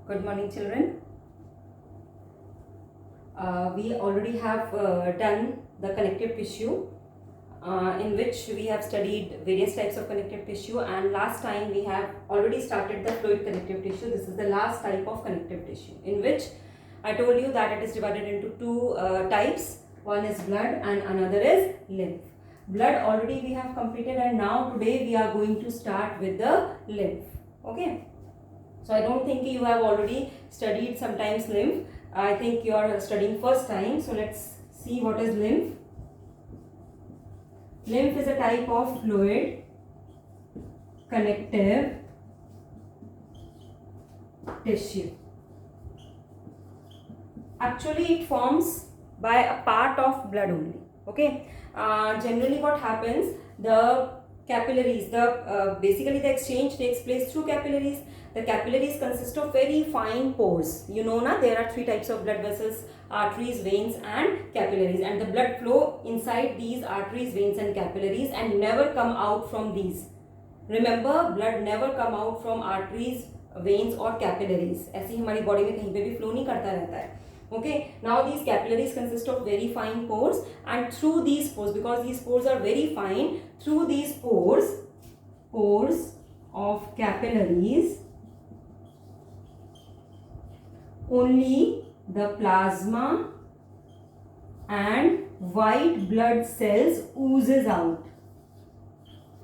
Good morning, children. We already have done the connective tissue, in which we have studied various types of connective tissue, and last time we have already started the fluid connective tissue. This is the last type of connective tissue, in which I told you that it is divided into two types. One is blood and another is lymph. Blood already we have completed, and now today we are going to start with the lymph. Okay. So I don't think you have already studied sometimes lymph. I think you are studying first time. So let's see what is lymph. Lymph is a type of fluid connective tissue. Actually, it forms by a part of blood only. Okay. Generally, what happens? The capillaries, basically the exchange takes place through capillaries. The capillaries consist of very fine pores. You know, na, there are three types of blood vessels: arteries, veins, and capillaries. And the blood flow inside these arteries, veins, and capillaries, and never come out from these. Remember, blood never come out from arteries, veins or capillaries. ऐसे ही हमारी body में कहीं पे भी flow नहीं करता रहता है. Okay, now these capillaries consist of very fine pores, and through these pores, because these pores are very fine, through these pores of capillaries, only the plasma and white blood cells oozes out.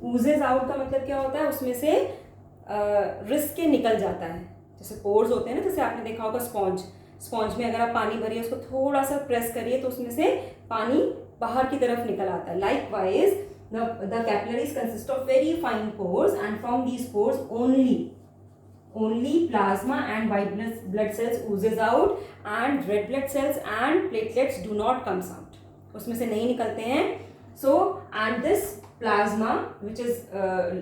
Oozes out का मतलब क्या होता है? उसमें से रिस के निकल जाता है. जैसे पोर्स होते हैं ना, जैसे आपने देखा होगा स्पॉन्ज में अगर आप पानी भरिए, उसको थोड़ा सा प्रेस करिए तो उसमें से पानी बाहर की तरफ निकल आता है. Likewise the capillaries consist of very fine pores, and from these pores only plasma and white blood cells oozes out, and red blood cells and platelets do not comes out. उसमें से नहीं निकलते हैं. So and this plasma, which is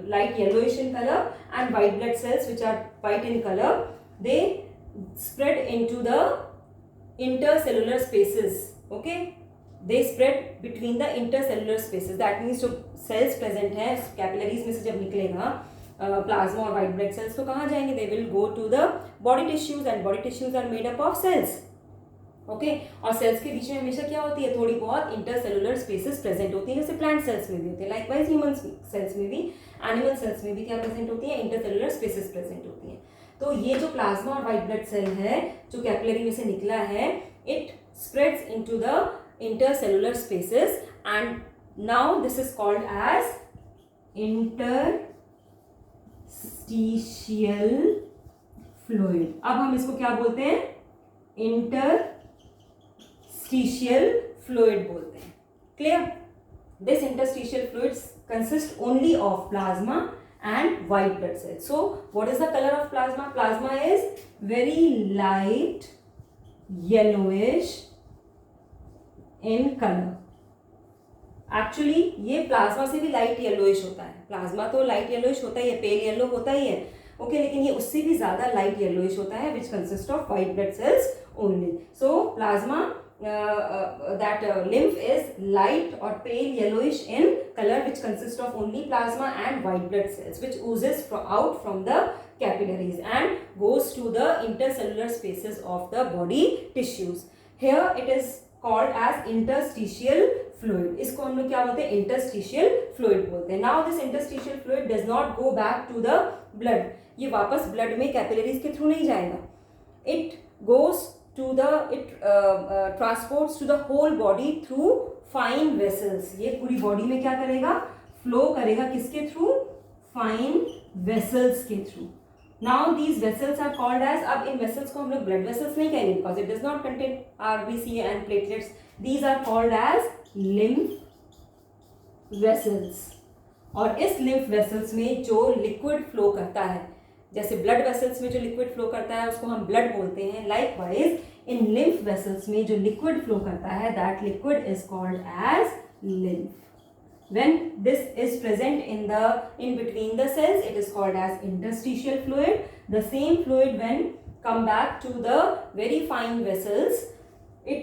light yellowish in color, and white blood cells, which are white in color, they spread into the intercellular spaces. Okay, they spread between the intercellular spaces. That means जो cells present हैं capillaries में से जब निकलेगा plasma और white blood cells, तो कहाँ जाएंगे? They will go to the body tissues, and body tissues are made up of cells. Okay, और सेल्स के बीच में हमेशा क्या होती है? थोड़ी बहुत इंटरसेलुलर स्पेसेस प्रेजेंट होती हैं, जैसे प्लांट सेल्स में भी होती है. लाइकवाइज ह्यूमन सेल्स में भी, एनिमल सेल्स में भी क्या प्रेजेंट होती है? इंटरसेलुलर स्पेसेस प्रेजेंट होती हैं. तो ये जो प्लाज्मा और वाइट ब्लड सेल है जो कैपिलरी में से निकला है, it spreads into the intercellular spaces, and now this is called as interstitial fluid. अब हम इसको क्या बोलते हैं? इंटरस्टिशियल फ्लूइड बोलते हैं. Clear? This interstitial fluids consist only of plasma and white blood cells. So what is the color of plasma? Plasma is very light yellowish in color. Actually ये plasma से भी लाइट येलोइश होता है. Plasma तो light yellowish होता ही है, pale yellow होता ही है. ओके, लेकिन ये उससे भी ज्यादा लाइट येलोइश होता है, which consists of white blood cells only. So plasma that lymph is light or pale yellowish in color, which consists of only plasma and white blood cells, which oozes out from the capillaries and goes to the intercellular spaces of the body tissues. Here it is called as interstitial fluid. इसको हम लोग क्या बोलते हैं? interstitial fluid बोलते हैं. Now this interstitial fluid does not go back to the blood. ये वापस ब्लड में कैपिलरीज के थ्रू नहीं जाएगा. It goes to the transports to the whole body through fine vessels. ये पूरी बॉडी में क्या करेगा? फ्लो करेगा. किसके थ्रू? फाइन वेसल्स के through. Now these vessels are called as, अब इन वेसल्स को हम लोग ब्लड वेसल्स नहीं कहेंगे, because it does not contain RBC and platelets. These are called as lymph vessels. और इस लिम्फ वेसल्स में जो लिक्विड फ्लो करता है, जैसे ब्लड वेसल्स में जो लिक्विड फ्लो करता है उसको हम ब्लड बोलते हैं, लाइकवाइज इन लिम्फ वेसल्स में जो लिक्विड फ्लो करता है, that liquid is called as lymph. When this is present in between the cells, it is called as interstitial fluid. The same fluid when come back to the very fine vessels, it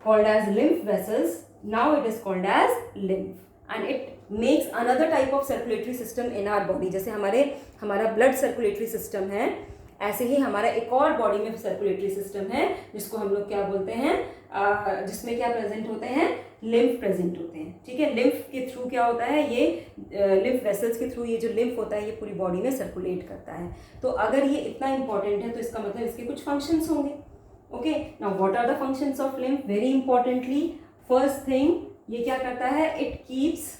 called as lymph vessels. Now it is called as lymph, and it makes another type of circulatory system in our body. जैसे हमारा blood circulatory system है, ऐसे ही हमारा एक और body में circulatory system है जिसको हम लोग क्या बोलते हैं, जिसमें क्या प्रेजेंट होते हैं, लिम्फ प्रेजेंट होते हैं। ठीक है, लिम्फ के थ्रू क्या होता है, ये लिम्फ वेसल्स के थ्रू ये जो लिम्फ होता है ये पूरी बॉडी में सर्कुलेट करता है। तो अगर ये इतना इंपॉर्टेंट है तो इसका मतलब इसके कुछ फंक्शंस होंगे। Okay, now what are the functions of lymph? Very importantly, first thing, ये क्या करता है, it keeps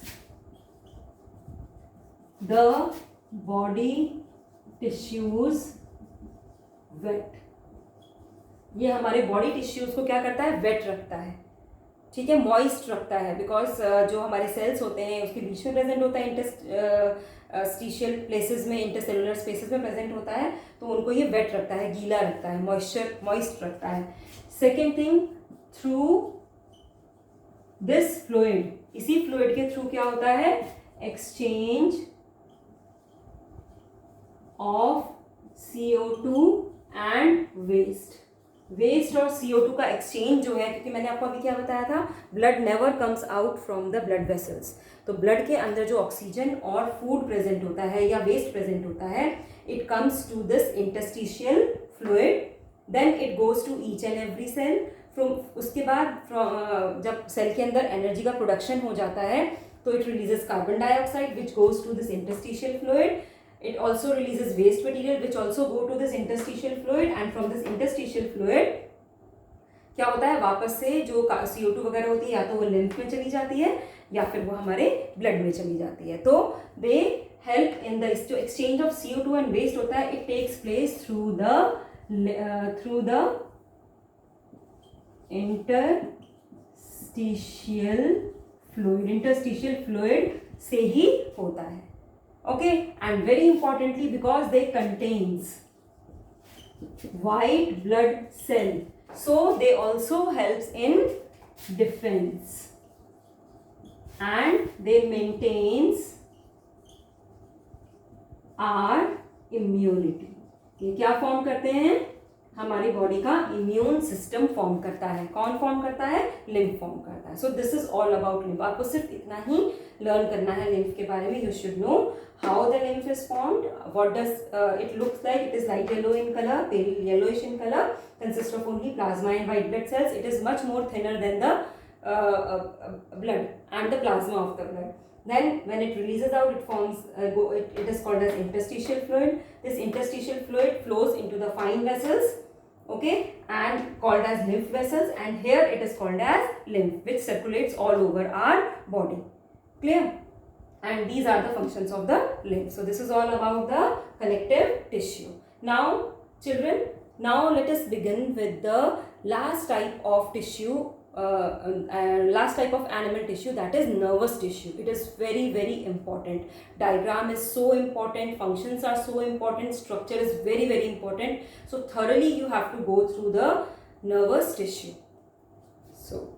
the body tissues wet. ये हमारे बॉडी टिश्यूज को क्या करता है, वेट रखता है। ठीक है, मॉइस्ट रखता है, बिकॉज जो हमारे सेल्स होते हैं उसके बीच में प्रेजेंट होता है, इंटरस्टिशियल प्लेसेस में, इंटरसेलुलर स्पेसेस में प्रेजेंट होता है, तो उनको ये वेट रखता है, गीला रखता है, मॉइस्ट रखता है। Second thing, through this fluid, इसी फ्लूइड के थ्रू क्या होता है, exchange of CO2 and waste और CO2 का एक्सचेंज जो है, क्योंकि मैंने आपको अभी क्या बताया था, blood never comes out from the blood vessels, तो ब्लड के अंदर जो ऑक्सीजन और फूड प्रेजेंट होता है या वेस्ट प्रेजेंट होता है, it comes to this interstitial fluid, then it goes to each and every cell. उसके बाद जब सेल के अंदर एनर्जी का प्रोडक्शन हो जाता है तो it releases carbon dioxide which goes to this interstitial fluid. It also releases waste material which also go to this interstitial fluid, and from this interstitial fluid क्या होता है, वापस से जो CO2 वगैरह होती है या तो वो लिम्फ में चली जाती है या फिर वो हमारे ब्लड में चली जाती है. तो दे हेल्प इन द, जो exchange of CO2 and waste होता है, it takes place through the interstitial fluid से ही होता है. Okay, and very importantly, because they contains white blood cell, so they also helps in defense and they maintains our immunity. ये क्या form करते हैं, हमारी बॉडी का इम्यून सिस्टम फॉर्म करता है. कौन फॉर्म करता है, लिम्फ फॉर्म करता है. So this is all about lymph. आपको सिर्फ इतना ही लर्न करना है लिम्फ के बारे में. You should know how the lymph is formed, what does it looks like. It is light yellow in color, pale yellowish in color, consists of only plasma and white blood cells. It is much more thinner than the blood and the plasma of the blood. Then when it releases out, it forms it is called as interstitial fluid. This interstitial fluid flows into the fine vessels, okay, and called as lymph vessels, and here it is called as lymph, which circulates all over our body. Clear? And these are the functions of the lymph. So this is all about the connective tissue. Now children, now let us begin with the last type of tissue, last type of animal tissue, that is nervous tissue. It is very very important. Diagram is so important, functions are so important, structure is very very important. So thoroughly you have to go through the nervous tissue. So